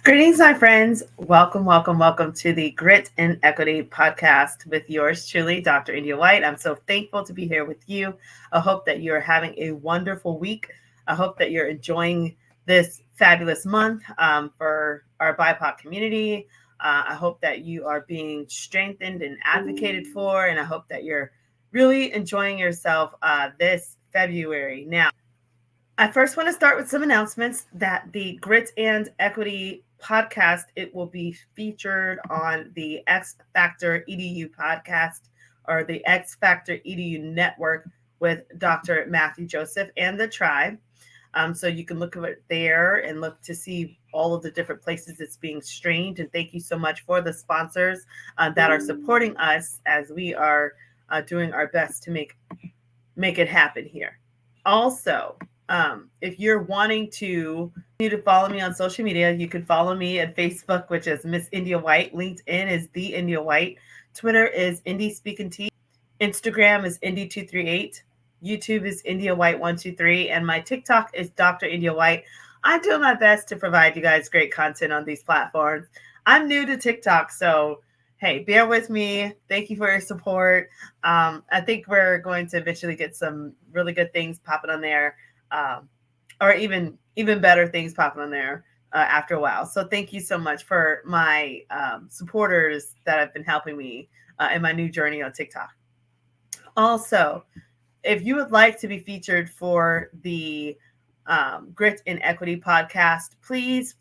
Greetings, my friends. Welcome to the Grit and Equity podcast with yours truly, Dr. India White. I'm so thankful to be here with you. I hope that you're having a wonderful week. I hope that you're enjoying this fabulous month for our BIPOC community. I hope that you are being strengthened and advocated for, and I hope that you're really enjoying yourself this February. Now, I first want to start with some announcements that the Grit and Equity podcast, it will be featured on the X Factor EDU podcast or the X Factor EDU network with Dr. Matthew Joseph and the tribe. So you can look at it there and look to see all of the different places it's being streamed. And thank you so much for the sponsors that are supporting us as we are doing our best to make it happen here. Also, if you're wanting to follow me on social media, you can follow me at Facebook, which is Miss India White. LinkedIn is The India White. Twitter is Indie Speaking Tea. Instagram is Indie238. YouTube is India White 123. And my TikTok is Dr. India White. I do my best to provide you guys great content on these platforms. I'm new to TikTok, so hey, bear with me. Thank you for your support. I think we're going to eventually get some really good things popping on there. Or even better things popping on there after a while. So thank you so much for my supporters that have been helping me in my new journey on TikTok. Also, if you would like to be featured for the Grit and Equity podcast, please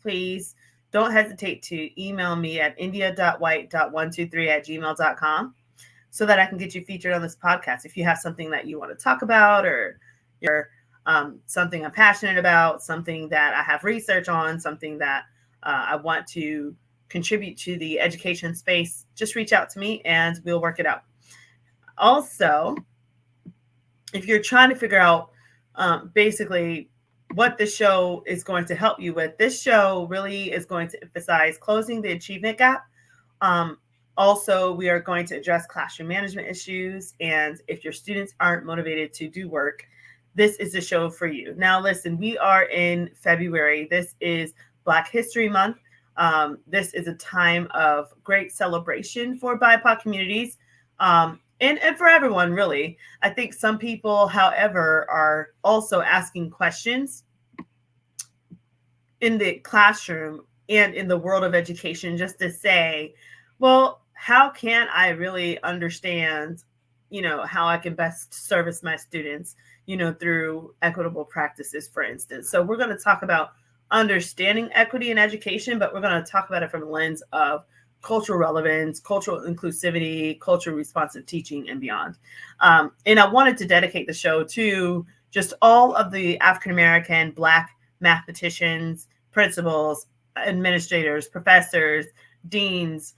don't hesitate to email me at india.white.123@gmail.com so that I can get you featured on this podcast. If you have something that you want to talk about, or you're something I'm passionate about, something that I have research on, something that I want to contribute to the education space, just reach out to me and we'll work it out. Also, if you're trying to figure out basically what this show is going to help you with, this show really is going to emphasize closing the achievement gap. Also, we are going to address classroom management issues. And if your students aren't motivated to do work, this is the show for you. Now, listen, we are in February. This is Black History Month. This is a time of great celebration for BIPOC communities and for everyone, really. I think some people, however, are also asking questions in the classroom and in the world of education just to say, well, how can I really understand, how I can best service my students, through equitable practices, for instance. So we're going to talk about understanding equity in education, but we're going to talk about it from the lens of cultural relevance, cultural inclusivity, culturally responsive teaching, and beyond. And I wanted to dedicate the show to just all of the African-American Black mathematicians, principals, administrators, professors, deans,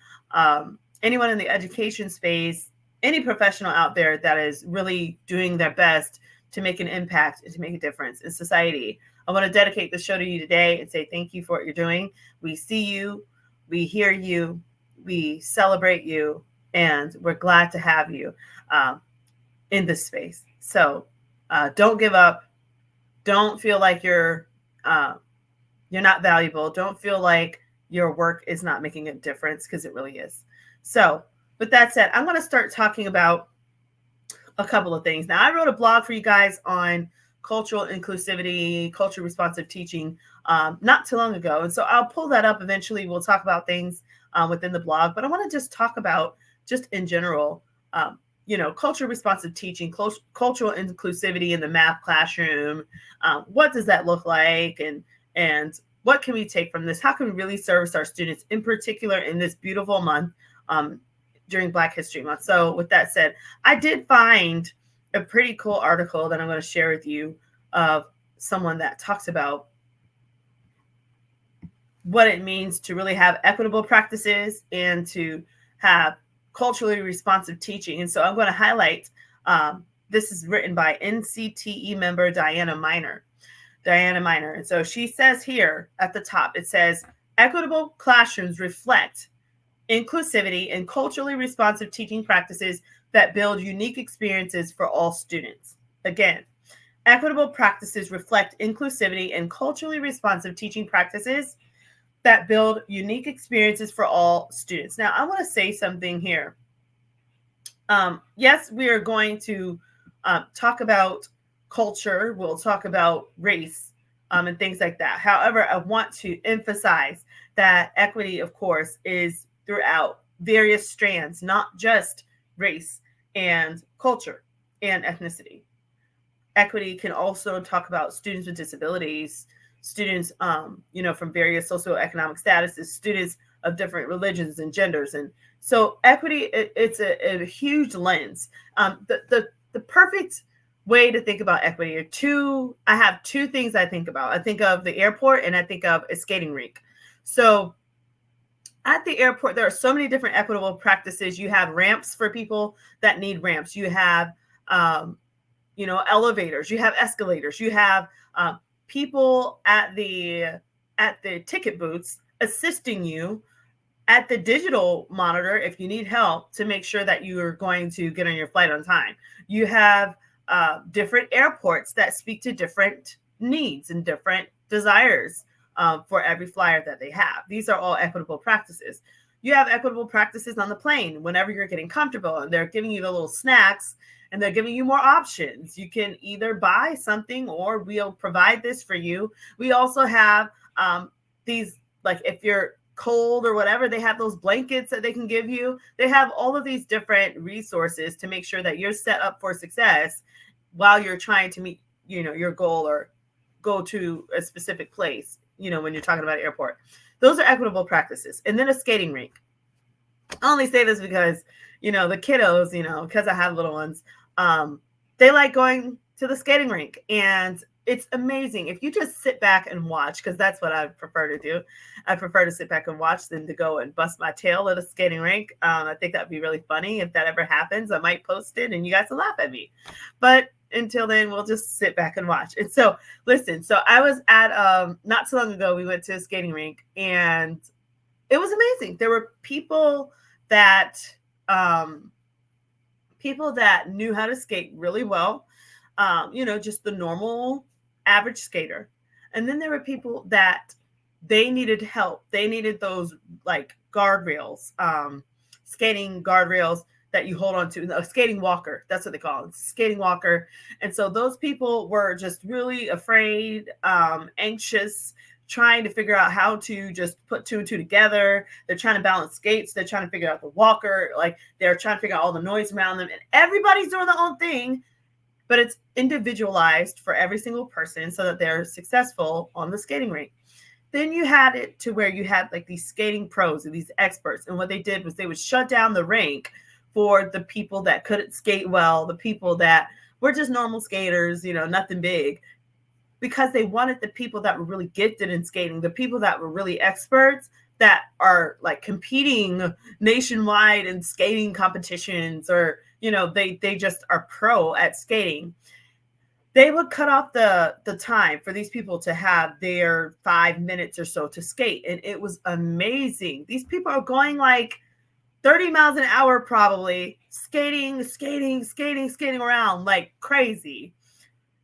anyone in the education space, any professional out there that is really doing their best to make an impact and to make a difference in society. I want to dedicate the show to you today and say thank you for what you're doing. We see you, we hear you, we celebrate you, and we're glad to have you in this space. So don't give up. Don't feel like you're not valuable. Don't feel like your work is not making a difference, because it really is. So with that said, I'm going to start talking about a couple of things. Now, I wrote a blog for you guys on cultural inclusivity, culturally responsive teaching not too long ago. And so I'll pull that up eventually. We'll talk about things within the blog, but I want to just talk about, just in general, culturally responsive teaching, cultural inclusivity in the math classroom. What does that look like? And what can we take from this? How can we really service our students, in particular in this beautiful month during Black History Month? So with that said, I did find a pretty cool article that I'm going to share with you of someone that talks about what it means to really have equitable practices and to have culturally responsive teaching. And so I'm going to highlight, this is written by NCTE member Diana Miner. And so she says here at the top, it says, equitable classrooms reflect inclusivity and culturally responsive teaching practices that build unique experiences for all students. Again, equitable practices reflect inclusivity and culturally responsive teaching practices that build unique experiences for all students. Now, I want to say something here. Yes, we are going to talk about culture. We'll talk about race and things like that. However, I want to emphasize that equity, of course, is throughout various strands, not just race and culture and ethnicity. Equity can also talk about students with disabilities, students, from various socioeconomic statuses, students of different religions and genders. And so equity, it's a huge lens. The perfect way to think about equity I have two things I think about. I think of the airport and I think of a skating rink. So at the airport, there are so many different equitable practices. You have ramps for people that need ramps. You have, elevators. You have escalators. You have people at the ticket booths assisting you at the digital monitor if you need help to make sure that you are going to get on your flight on time. You have different airports that speak to different needs and different desires for every flyer that they have. These are all equitable practices. You have equitable practices on the plane whenever you're getting comfortable and they're giving you the little snacks and they're giving you more options. You can either buy something or we'll provide this for you. We also have these, like if you're cold or whatever, they have those blankets that they can give you. They have all of these different resources to make sure that you're set up for success while you're trying to meet, your goal or go to a specific place, when you're talking about an airport. Those are equitable practices. And then a skating rink. I only say this because, the kiddos, because I have little ones, they like going to the skating rink. And it's amazing if you just sit back and watch, because that's what I prefer to do. I prefer to sit back and watch than to go and bust my tail at a skating rink. I think that'd be really funny. If that ever happens, I might post it and you guys will laugh at me. But until then, we'll just sit back and watch. And so, listen, so I was at, not so long ago, we went to a skating rink and it was amazing. There were people that knew how to skate really well, just the normal average skater. And then there were people that they needed help. They needed those like guardrails, skating guardrails that you hold on to, a skating walker. That's what they call it, skating walker. And so those people were just really afraid, anxious, trying to figure out how to just put two and two together. They're trying to balance skates. They're trying to figure out the walker. Like they're trying to figure out all the noise around them. And everybody's doing their own thing, but it's individualized for every single person so that they're successful on the skating rink. Then you had it to where you had like these skating pros and these experts. And what they did was they would shut down the rink for the people that couldn't skate well, the people that were just normal skaters, nothing big, because they wanted the people that were really gifted in skating, the people that were really experts that are like competing nationwide in skating competitions, or, they just are pro at skating. They would cut off the time for these people to have their 5 minutes or so to skate. And it was amazing. These people are going like 30 miles an hour, probably skating around like crazy,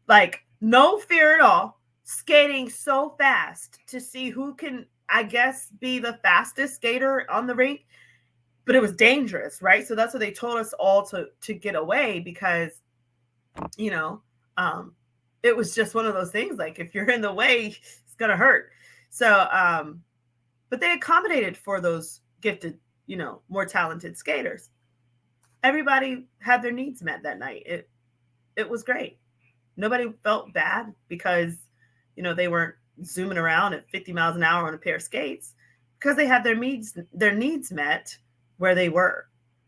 like no fear at all, skating so fast to see who can, I guess, be the fastest skater on the rink. But it was dangerous, right? So that's what they told us all to get away, because, it was just one of those things. Like if you're in the way, it's going to hurt. So, but they accommodated for those gifted, more talented skaters. Everybody had their needs met that night. It was great. Nobody felt bad because, they weren't zooming around at 50 miles an hour on a pair of skates, because they had their needs met where they were.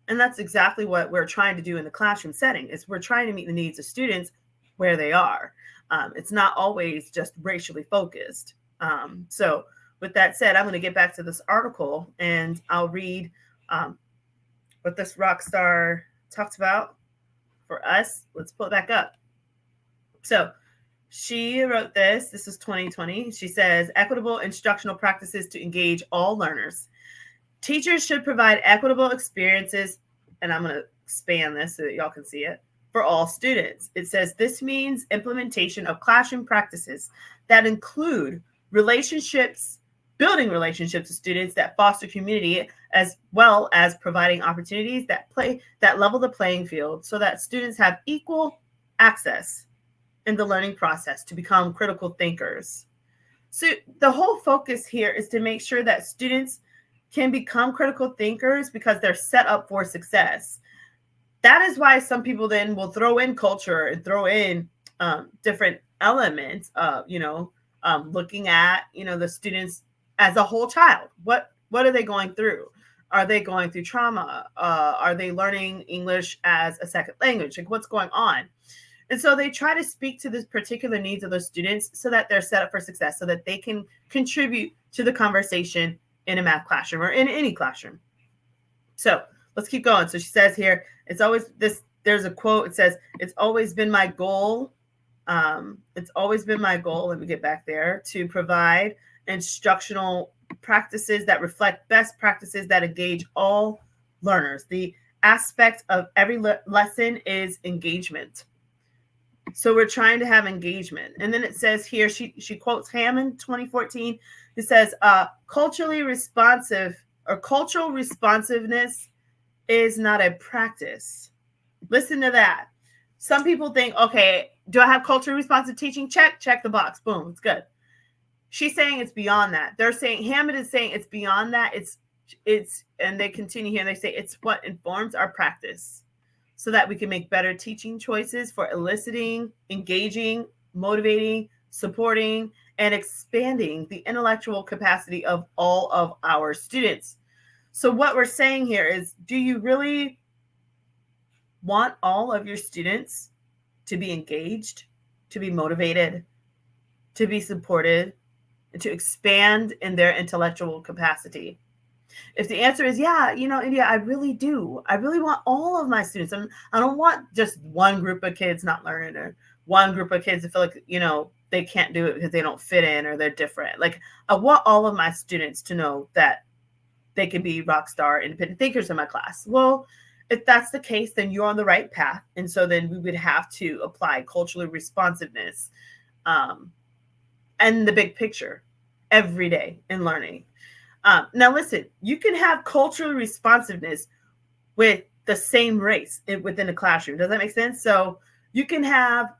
And that's exactly what we're trying to do in the classroom setting, is we're trying to meet the needs of students where they are. It's not always just racially focused. So with that said, I'm going to get back to this article and I'll read what this rock star talked about for us. Let's pull it back up. So she wrote this. This is 2020. She says, equitable instructional practices to engage all learners. Teachers should provide equitable experiences, and I'm going to expand this so that y'all can see it, for all students. It says this means implementation of classroom practices that include relationships building relationships with students that foster community, as well as providing opportunities that level the playing field so that students have equal access in the learning process to become critical thinkers. So the whole focus here is to make sure that students can become critical thinkers because they're set up for success. That is why some people then will throw in culture and throw in different elements of, looking at, the students as a whole child. What are they going through? Are they going through trauma? Are they learning English as a second language? Like, what's going on? And so they try to speak to the particular needs of those students so that they're set up for success, so that they can contribute to the conversation in a math classroom or in any classroom. So let's keep going. So she says here, it's always this, there's a quote, it says, it's always been my goal. It's always been my goal, let me get back there, to provide instructional practices that reflect best practices that engage all learners. The aspect of every lesson is engagement. So we're trying to have engagement. And then it says here, she quotes Hammond 2014. It says, culturally responsive or cultural responsiveness is not a practice. Listen to that. Some people think, okay, do I have culturally responsive teaching? Check the box. Boom, it's good. She's saying it's beyond that. They're saying, Hammond is saying it's beyond that. It's, and they continue here and they say it's what informs our practice so that we can make better teaching choices for eliciting, engaging, motivating, supporting, and expanding the intellectual capacity of all of our students. So what we're saying here is, do you really want all of your students to be engaged, to be motivated, to be supported, and to expand in their intellectual capacity? If the answer is, yeah, India, I really do. I really want all of my students. I don't want just one group of kids not learning, or one group of kids that feel like, they can't do it because they don't fit in or they're different. Like, I want all of my students to know that they can be rock star independent thinkers in my class. Well, if that's the case, then you're on the right path. And so then we would have to apply culturally responsiveness and the big picture every day in learning. Now, listen, you can have cultural responsiveness with the same race within a classroom. Does that make sense? So you can have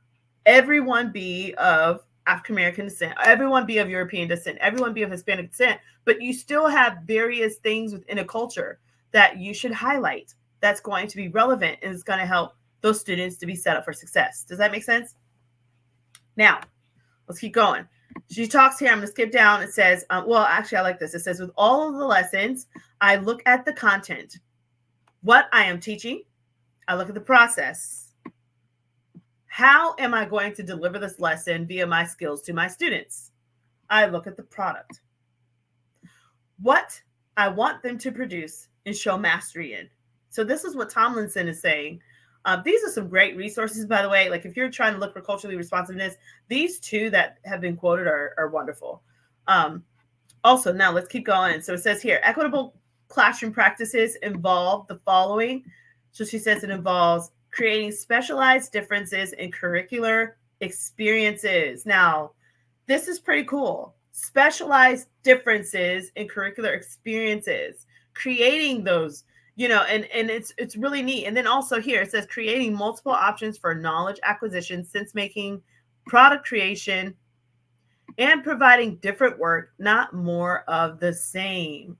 everyone be of African American descent, everyone be of European descent, everyone be of Hispanic descent, but you still have various things within a culture that you should highlight that's going to be relevant and is going to help those students to be set up for success. Does that make sense? Now, let's keep going. She talks here, I'm going to skip down. It says, well, actually, I like this. It says, with all of the lessons, I look at the content, what I am teaching. I look at the process. How am I going to deliver this lesson via my skills to my students? I look at the product. What I want them to produce and show mastery in. So this is what Tomlinson is saying. These are some great resources, by the way. Like, if you're trying to look for culturally responsiveness, these two that have been quoted are wonderful. Also, now let's keep going. So it says here, equitable classroom practices involve the following. So she says it involves creating specialized differences in curricular experiences. Now, this is pretty cool. Specialized differences in curricular experiences, creating those, and it's really neat. And then also here it says creating multiple options for knowledge acquisition, sense making, product creation, and providing different work, not more of the same.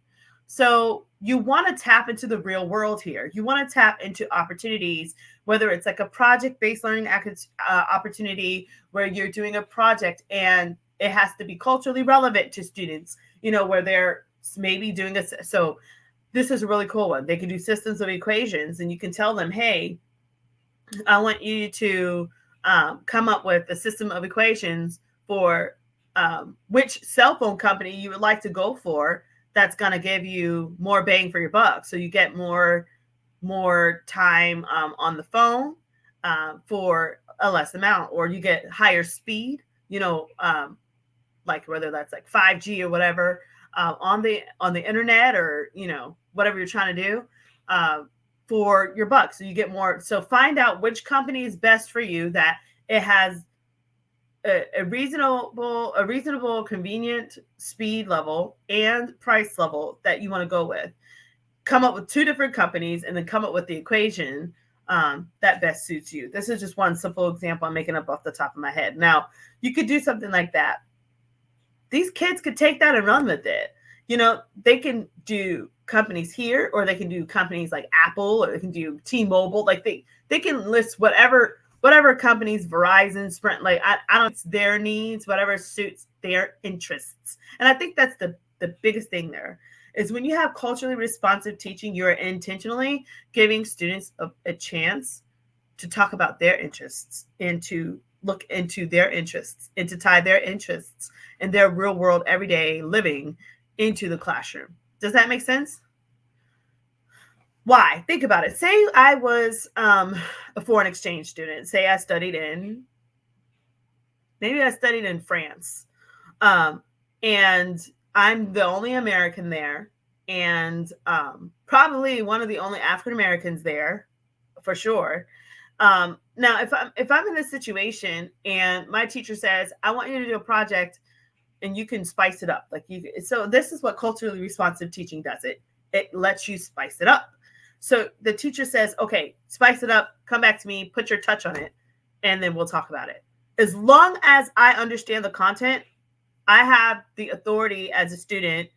So you want to tap into the real world here. You want to tap into opportunities, whether it's like a project-based learning opportunity where you're doing a project and it has to be culturally relevant to students, where they're maybe doing so this is a really cool one. They can do systems of equations, and you can tell them, hey, I want you to come up with a system of equations for which cell phone company you would like to go for that's going to give you more bang for your buck. So you get more time on the phone for a less amount, or you get higher speed, like whether that's like 5G or whatever on the internet, or, whatever you're trying to do for your buck. So you get more. So find out which company is best for you, that it has a reasonable, convenient speed level and price level that you want to go with. Come up with two different companies and then come up with the equation that best suits you. This is just one simple example I'm making up off the top of my head. Now, you could do something like that. These kids could take that and run with it. They can do companies here, or they can do companies like Apple, or they can do T-Mobile. Like they can list whatever companies, Verizon, Sprint, like I don't, it's their needs, whatever suits their interests. And I think that's the biggest thing there is when you have culturally responsive teaching, you're intentionally giving students a chance to talk about their interests and to look into their interests and to tie their interests and their real world everyday living into the classroom. Does that make sense? Why? Think about it. Say I was a foreign exchange student. Say I studied in France. And I'm the only American there, and probably one of the only African Americans there, for sure. Now, if I'm in this situation and my teacher says, "I want you to do a project," and you can spice it up, so this is what culturally responsive teaching does. It lets you spice it up. So the teacher says, "Okay, spice it up. Come back to me. Put your touch on it, and then we'll talk about it." As long as I understand the content, I have the authority as a student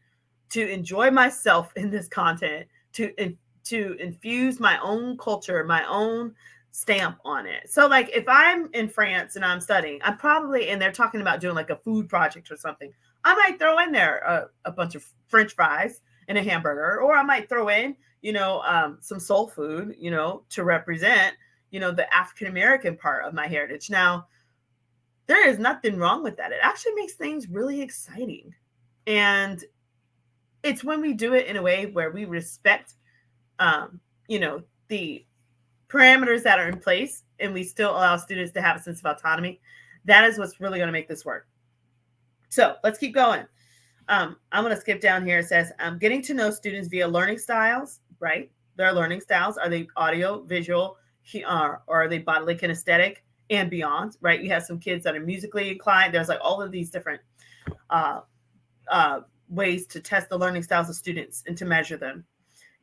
to enjoy myself in this content, to infuse my own culture, my own stamp on it. So like if I'm in France and I'm studying, I'm probably, and they're talking about doing like a food project or something, I might throw in there a bunch of French fries and a hamburger, or I might throw in, some soul food, to represent, the African American part of my heritage. Now, there is nothing wrong with that. It actually makes things really exciting. And it's when we do it in a way where we respect, the parameters that are in place, and we still allow students to have a sense of autonomy. That is what's really going to make this work. So let's keep going. I'm going to skip down here. It says, getting to know students via learning styles, right? Their learning styles. Are they audio, visual, or are they bodily kinesthetic? And beyond, right? You have some kids that are musically inclined. There's like all of these different ways to test the learning styles of students and to measure them.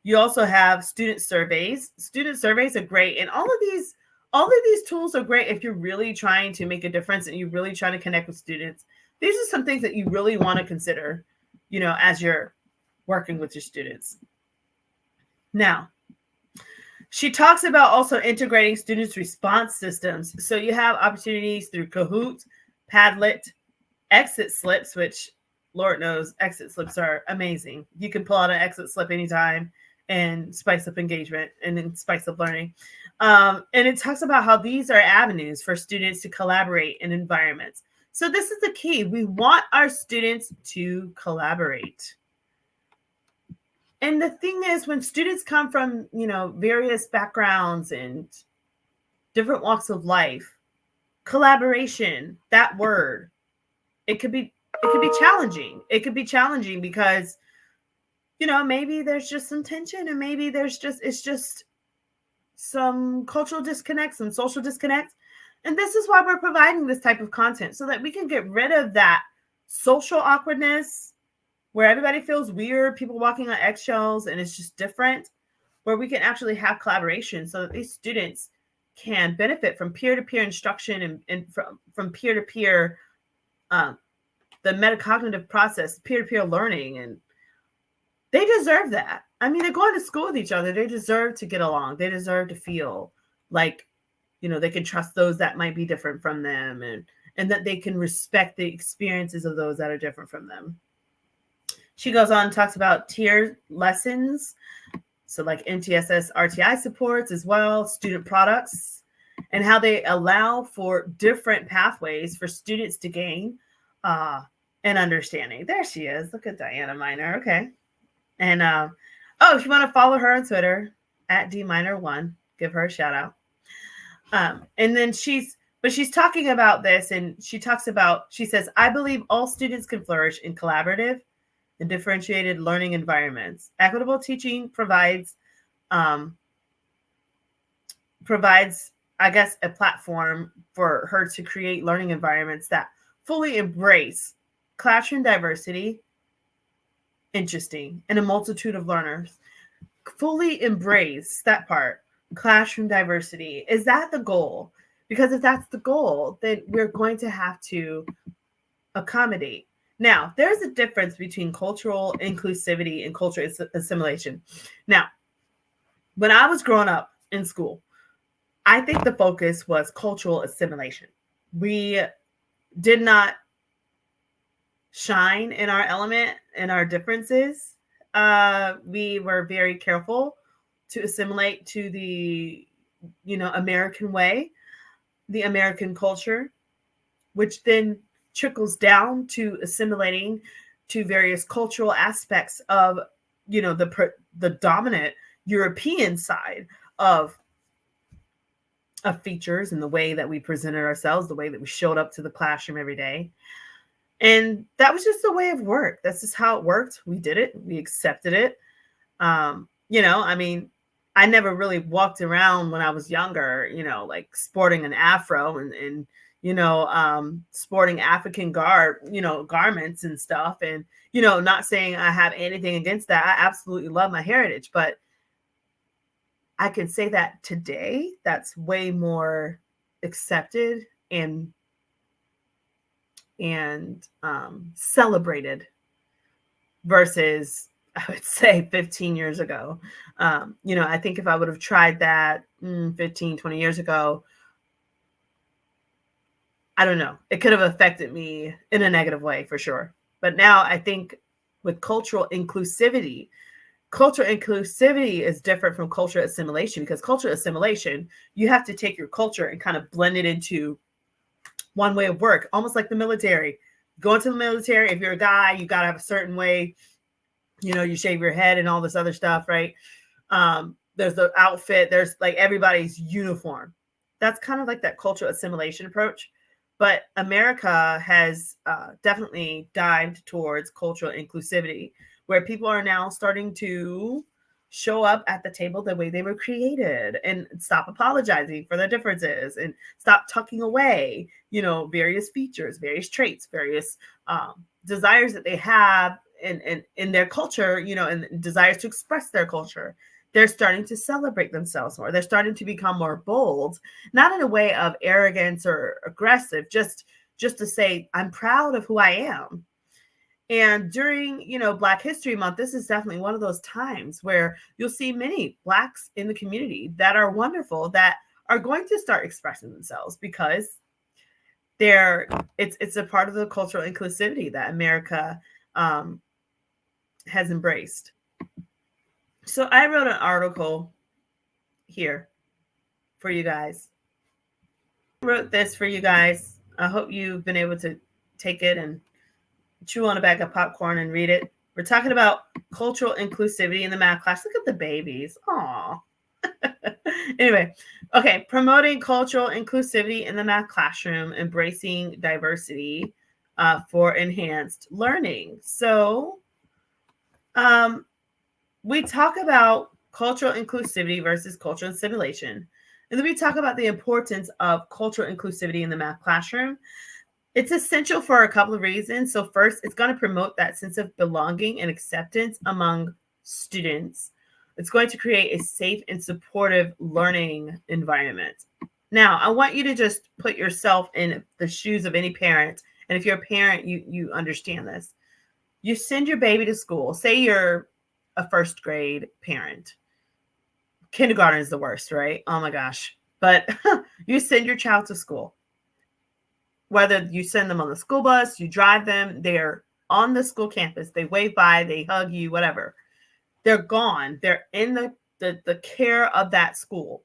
You also have student surveys. Student surveys are great, and all of these tools are great if you're really trying to make a difference and you're really trying to connect with students. These are some things that you really want to consider, as you're working with your students. Now, she talks about also integrating students' response systems. So you have opportunities through Kahoot, Padlet, exit slips, which Lord knows exit slips are amazing. You can pull out an exit slip anytime and spice up engagement and then spice up learning. And it talks about how these are avenues for students to collaborate in environments. So this is the key. We want our students to collaborate. And the thing is, when students come from, various backgrounds and different walks of life, collaboration, that word, it could be challenging. It could be challenging because, maybe there's just some tension, and maybe it's just some cultural disconnect, some social disconnect. And this is why we're providing this type of content, so that we can get rid of that social awkwardness, where everybody feels weird, people walking on eggshells, and it's just different, where we can actually have collaboration so that these students can benefit from peer-to-peer instruction and from peer-to-peer, the metacognitive process, peer-to-peer learning. And they deserve that. I mean, they're going to school with each other. They deserve to get along. They deserve to feel like, they can trust those that might be different from them, and that they can respect the experiences of those that are different from them. She goes on and talks about tier lessons. So like MTSS RTI supports as well, student products, and how they allow for different pathways for students to gain an understanding. There she is. Look at Diana Miner. Okay. And if you want to follow her on Twitter at DMiner1, give her a shout out. And then she's talking about this, and she says, I believe all students can flourish in collaborative and differentiated learning environments. Equitable teaching provides I guess, a platform for her to create learning environments that fully embrace classroom diversity, interesting, and a multitude of learners. Fully embrace that part, classroom diversity. Is that the goal? Because if that's the goal, then we're going to have to accommodate. Now, there's a difference between cultural inclusivity and cultural assimilation. Now, when I was growing up in school, I think the focus was cultural assimilation. We did not shine in our element and our differences. We were very careful to assimilate to the, American way, the American culture, which then trickles down to assimilating to various cultural aspects of, the dominant European side of features and the way that we presented ourselves, the way that we showed up to the classroom every day. And that was just the way of work. That's just how it worked. We did it. We accepted it. I mean, I never really walked around when I was younger, like sporting an afro and sporting African garments and stuff. And, not saying I have anything against that. I absolutely love my heritage, but I can say that today that's way more accepted and celebrated versus, I would say, 15 years ago. I think if I would have tried that 15, 20 years ago, I don't know, it could have affected me in a negative way for sure. But now I think with cultural inclusivity is different from cultural assimilation, because cultural assimilation, you have to take your culture and kind of blend it into one way of work, almost like the military. Go into the military, if you're a guy, you got to have a certain way, you shave your head and all this other stuff, right? There's the outfit, there's like everybody's uniform. That's kind of like that cultural assimilation approach. But America has definitely dived towards cultural inclusivity, where people are now starting to show up at the table the way they were created and stop apologizing for their differences and stop tucking away, various features, various traits, various desires that they have in their culture, and desires to express their culture. They're starting to celebrate themselves more. They're starting to become more bold, not in a way of arrogance or aggressive, just to say, I'm proud of who I am. And during, Black History Month, this is definitely one of those times where you'll see many Blacks in the community that are wonderful, that are going to start expressing themselves, because it's a part of the cultural inclusivity that America has embraced. So I wrote an article here for you guys. I wrote this for you guys. I hope you've been able to take it and chew on a bag of popcorn and read it. We're talking about cultural inclusivity in the math class. Look at the babies. Aw. Anyway, okay. Promoting cultural inclusivity in the math classroom, embracing diversity for enhanced learning. So we talk about cultural inclusivity versus cultural assimilation. And then we talk about the importance of cultural inclusivity in the math classroom. It's essential for a couple of reasons. So first, it's going to promote that sense of belonging and acceptance among students. It's going to create a safe and supportive learning environment. Now, I want you to just put yourself in the shoes of any parent. And if you're a parent, you understand this. You send your baby to school. Say you're a first grade parent. Kindergarten is the worst, right? Oh my gosh. But you send your child to school. Whether you send them on the school bus, you drive them, they're on the school campus, they wave by, they hug you, whatever. They're gone. They're in the care of that school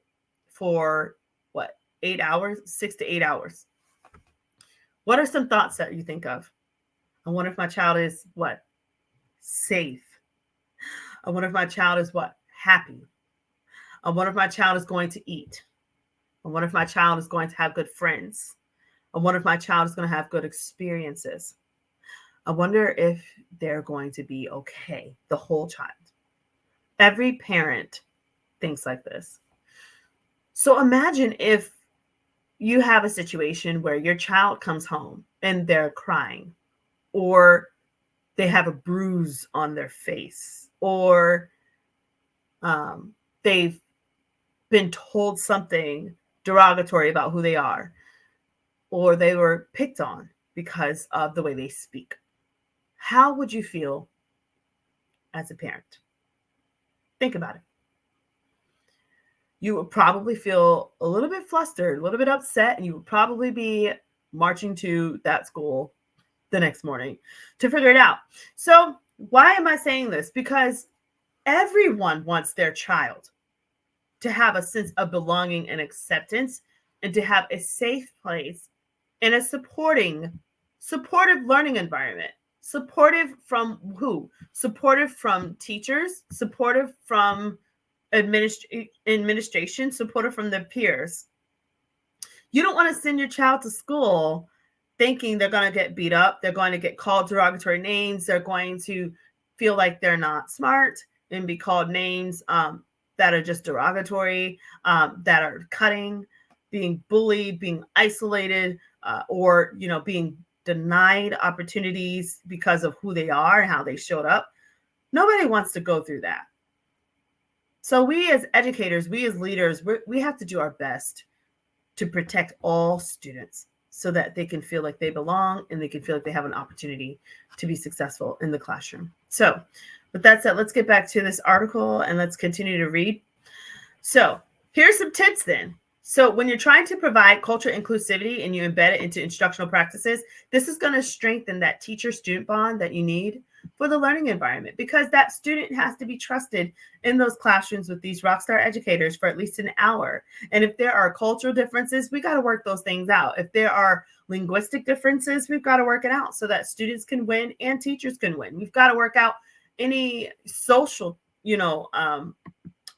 for what, 8 hours, 6 to 8 hours. What are some thoughts that you think of? I wonder if my child is what? Safe. I wonder if my child is what? Happy. I wonder if my child is going to eat. I wonder if my child is going to have good friends. I wonder if my child is going to have good experiences. I wonder if they're going to be okay, the whole child. Every parent thinks like this. So imagine if you have a situation where your child comes home and they're crying, or they have a bruise on their face, or they've been told something derogatory about who they are, or they were picked on because of the way they speak, how would you feel as a parent? Think about it. You would probably feel a little bit flustered, a little bit upset, and you would probably be marching to that school the next morning to figure it out. So, why am I saying this? Because everyone wants their child to have a sense of belonging and acceptance, and to have a safe place and a supportive learning environment. Supportive from who? Supportive from teachers, supportive from administration, supportive from their peers. You don't want to send your child to school thinking they're going to get beat up, they're going to get called derogatory names, they're going to feel like they're not smart and be called names that are just derogatory, that are cutting, being bullied, being isolated, or being denied opportunities because of who they are and how they showed up. Nobody wants to go through that. So we as educators, we as leaders, we have to do our best to protect all students so that they can feel like they belong and they can feel like they have an opportunity to be successful in the classroom. So with that said, let's get back to this article and let's continue to read. So here's some tips then. So when you're trying to provide cultural inclusivity and you embed it into instructional practices, this is going to strengthen that teacher-student bond that you need for the learning environment, because that student has to be trusted in those classrooms with these rockstar educators for at least an hour. And if there are cultural differences, we got to work those things out. If there are linguistic differences, we've got to work it out so that students can win and teachers can win. We've got to work out any social,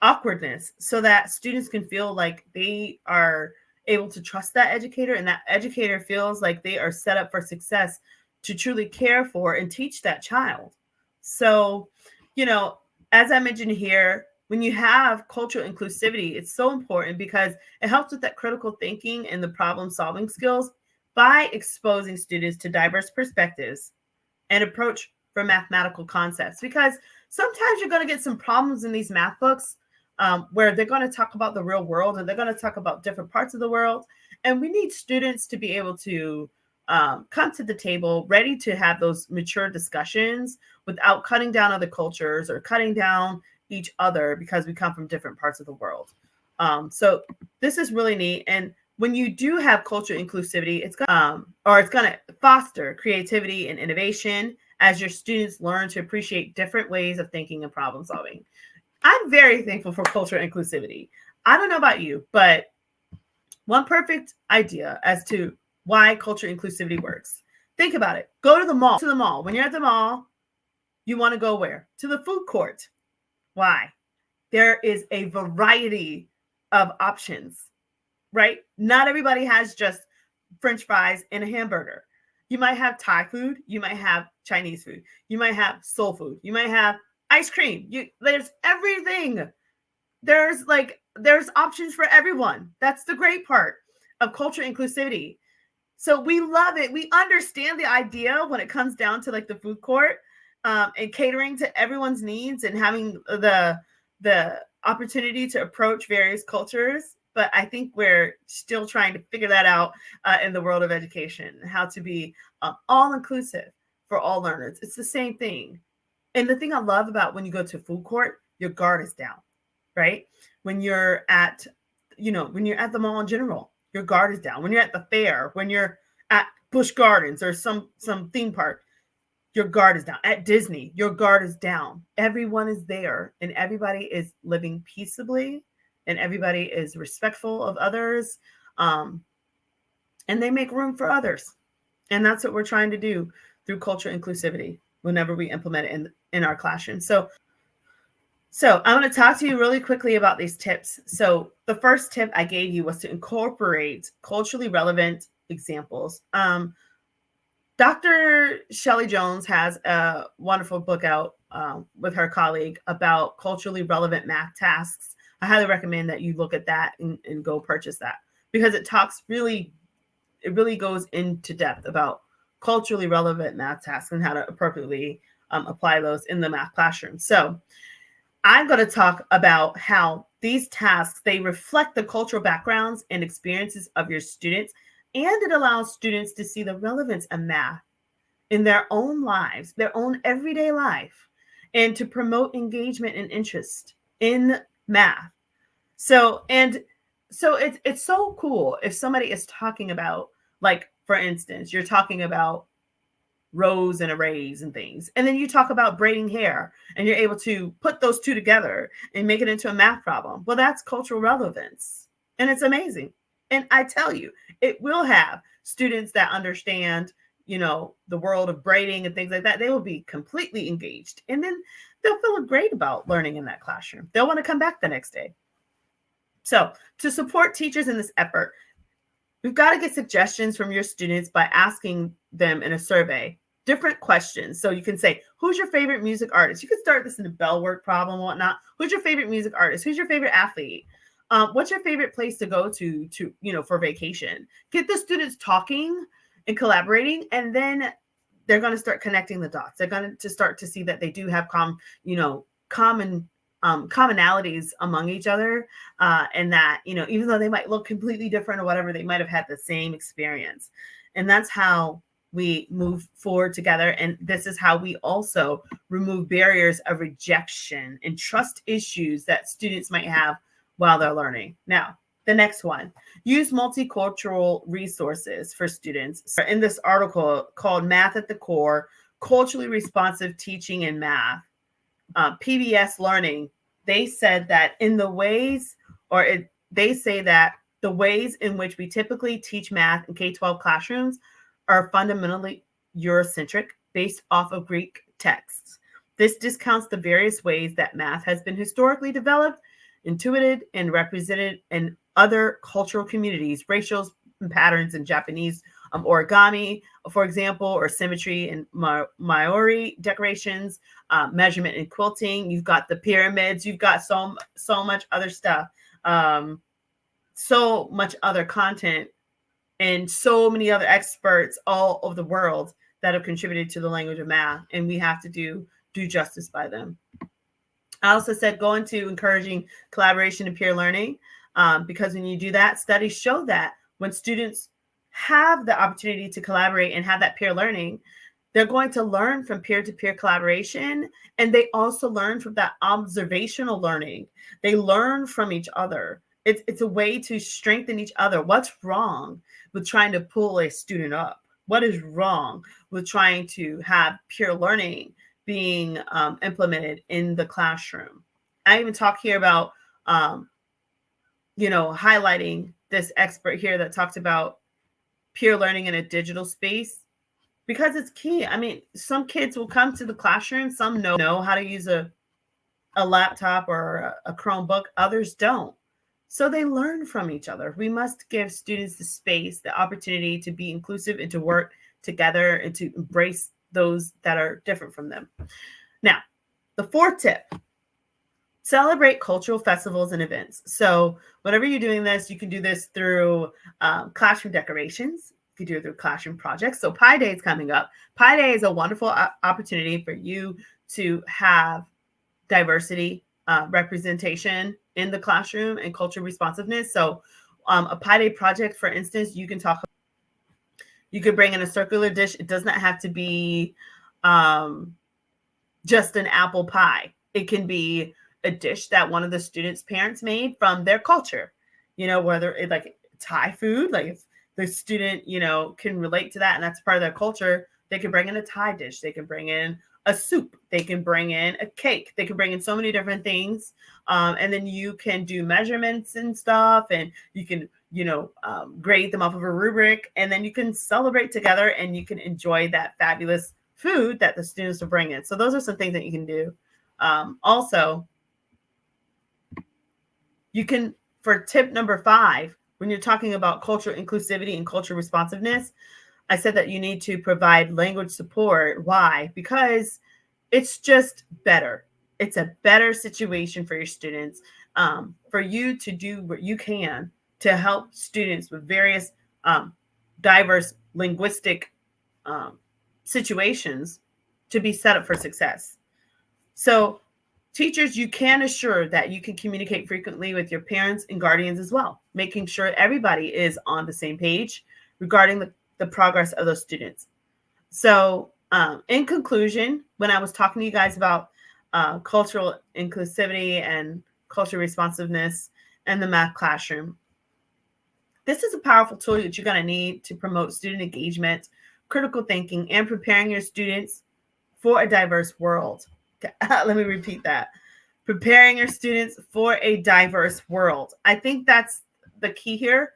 awkwardness so that students can feel like they are able to trust that educator, and that educator feels like they are set up for success to truly care for and teach that child. So, as I mentioned here, when you have cultural inclusivity, it's so important because it helps with that critical thinking and the problem solving skills by exposing students to diverse perspectives and approach for mathematical concepts. Because sometimes you're going to get some problems in these math books where they're going to talk about the real world and they're going to talk about different parts of the world. And we need students to be able to come to the table ready to have those mature discussions without cutting down other cultures or cutting down each other because we come from different parts of the world. So this is really neat. And when you do have cultural inclusivity, it's going to foster creativity and innovation as your students learn to appreciate different ways of thinking and problem solving. I'm very thankful for cultural inclusivity. I don't know about you, but one perfect idea as to why cultural inclusivity works. Think about it. Go to the mall. When you're at the mall, you want to go where? To the food court. Why? There is a variety of options, right? Not everybody has just French fries and a hamburger. You might have Thai food. You might have Chinese food. You might have soul food. You might have ice cream. There's everything. There's options for everyone. That's the great part of cultural inclusivity. So we love it. We understand the idea when it comes down to like the food court and catering to everyone's needs and having the opportunity to approach various cultures. But I think we're still trying to figure that out in the world of education, how to be all inclusive for all learners. It's the same thing. And the thing I love about when you go to food court, your guard is down, right? When you're at the mall in general, your guard is down. When you're at the fair, when you're at Busch Gardens or some theme park, your guard is down. At Disney, your guard is down. Everyone is there and everybody is living peaceably and everybody is respectful of others. And they make room for others. And that's what we're trying to do through cultural inclusivity whenever we implement it in our classroom. So I'm going to talk to you really quickly about these tips. So the first tip I gave you was to incorporate culturally relevant examples. Dr. Shelley Jones has a wonderful book out with her colleague about culturally relevant math tasks. I highly recommend that you look at that and go purchase that because it really goes into depth about culturally relevant math tasks and how to appropriately apply those in the math classroom. So I'm going to talk about how these tasks, they reflect the cultural backgrounds and experiences of your students, and it allows students to see the relevance of math in their own lives, their own everyday life, and to promote engagement and interest in math. So it's so cool if somebody is talking about, like, for instance, you're talking about rows and arrays and things, and then you talk about braiding hair, and you're able to put those two together and make it into a math problem. Well, that's cultural relevance, and it's amazing. And I tell you, it will have students that understand, the world of braiding and things like that. They will be completely engaged, and then they'll feel great about learning in that classroom. They'll want to come back the next day. So, to support teachers in this effort, we've got to get suggestions from your students by asking them in a survey different questions. So you can say, who's your favorite music artist? You can start this in a bell word problem and whatnot. Who's your favorite music artist? Who's your favorite athlete? What's your favorite place to go to for vacation? Get the students talking and collaborating, and then they're going to start connecting the dots. They're going to start to see that they do have common commonalities among each other, and that, even though they might look completely different or whatever, they might have had the same experience. And that's how we move forward together. And this is how we also remove barriers of rejection and trust issues that students might have while they're learning. Now, the next one, use multicultural resources for students. In this article called Math at the Core, Culturally Responsive Teaching in Math, PBS Learning, they said that they say that the ways in which we typically teach math in K-12 classrooms are fundamentally Eurocentric, based off of Greek texts. This discounts the various ways that math has been historically developed, intuited, and represented in other cultural communities, racial patterns in Japanese origami, for example, or symmetry in Maori decorations, measurement in quilting. You've got the pyramids. You've got so much other stuff, so much other content, and so many other experts all over the world that have contributed to the language of math, and we have to do justice by them. I also said go into encouraging collaboration and peer learning, because when you do that, studies show that when students have the opportunity to collaborate and have that peer learning, they're going to learn from peer-to-peer collaboration, and they also learn from that observational learning. They learn from each other. It's a way to strengthen each other. What's wrong with trying to pull a student up? What is wrong with trying to have peer learning being implemented in the classroom? I even talk here about, highlighting this expert here that talks about peer learning in a digital space, because it's key. I mean, some kids will come to the classroom, some know how to use a laptop or a Chromebook, others don't. So they learn from each other. We must give students the space, the opportunity to be inclusive and to work together and to embrace those that are different from them. Now, the fourth tip, celebrate cultural festivals and events. So whenever you're doing this, you can do this through classroom decorations. You can do it through classroom projects. So Pi Day is coming up. Pi Day is a wonderful opportunity for you to have diversity representation in the classroom and cultural responsiveness. So a Pi Day project, for instance, you could bring in a circular dish. It does not have to be just an apple pie. It can be a dish that one of the students' parents made from their culture, whether it's like Thai food, like if the student, can relate to that and that's part of their culture, they can bring in a Thai dish. They can bring in a soup. They can bring in a cake. They can bring in so many different things. And then you can do measurements and stuff, and you can, grade them off of a rubric, and then you can celebrate together and you can enjoy that fabulous food that the students will bring in. So those are some things that you can do. Also, you can, for tip number 5, when you're talking about cultural inclusivity and cultural responsiveness, I said that you need to provide language support. Why? Because it's just better. It's a better situation for your students, for you to do what you can to help students with various diverse linguistic situations to be set up for success. So teachers, you can assure that you can communicate frequently with your parents and guardians as well, making sure everybody is on the same page regarding the progress of those students. So in conclusion, when I was talking to you guys about cultural inclusivity and cultural responsiveness and the math classroom, this is a powerful tool that you're going to need to promote student engagement, critical thinking, and preparing your students for a diverse world. Let me repeat that. Preparing your students for a diverse world. I think that's the key here,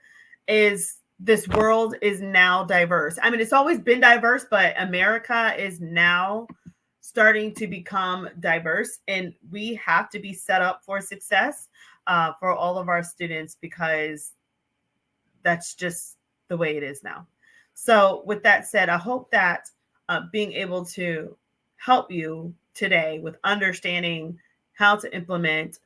is this world is now diverse. I mean, it's always been diverse, but America is now starting to become diverse, and we have to be set up for success for all of our students, because that's just the way it is now. So with that said, I hope that being able to help you today with understanding how to implement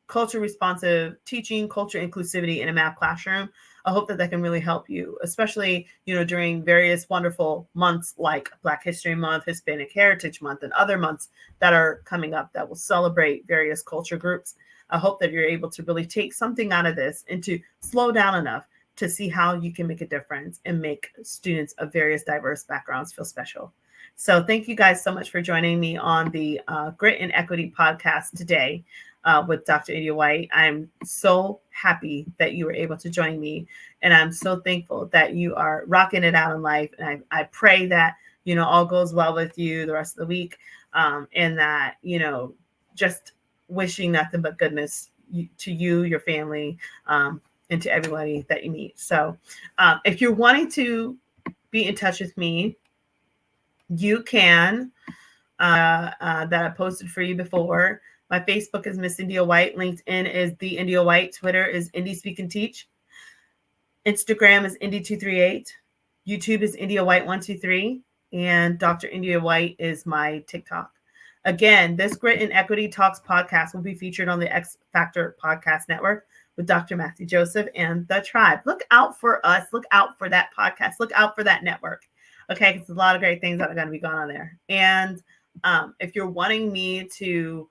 culture responsive teaching, culture inclusivity in a math classroom, I hope that can really help you, especially, during various wonderful months like Black History Month, Hispanic Heritage Month, and other months that are coming up that will celebrate various culture groups. I hope that you're able to really take something out of this and to slow down enough to see how you can make a difference and make students of various diverse backgrounds feel special. So thank you guys so much for joining me on the Grit and Equity podcast today with Dr. India White. I'm so happy that you were able to join me, and I'm so thankful that you are rocking it out in life. And I pray that, all goes well with you the rest of the week, and that, just wishing nothing but goodness to you, your family, and to everybody that you meet. So if you're wanting to be in touch with me, you can, that I posted for you before. My Facebook is Miss India White. LinkedIn is The India White. Twitter is Indie Speak and Teach. Instagram is Indie238. YouTube is India White 123. And Dr. India White is my TikTok. Again, this Grit and Equity Talks podcast will be featured on the X Factor Podcast Network with Dr. Matthew Joseph and the Tribe. Look out for us. Look out for that podcast. Look out for that network. Okay, because there's a lot of great things that are going to be going on there. And if you're wanting me to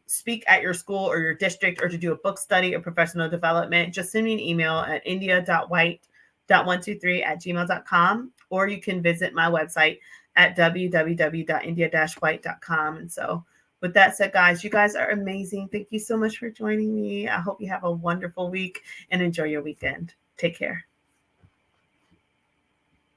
speak at your school or your district, or to do a book study or professional development, just send me an email at india.white.123@gmail.com, or you can visit my website at www.india-white.com. And so with that said, guys, you guys are amazing. Thank you so much for joining me. I hope you have a wonderful week and enjoy your weekend. Take care.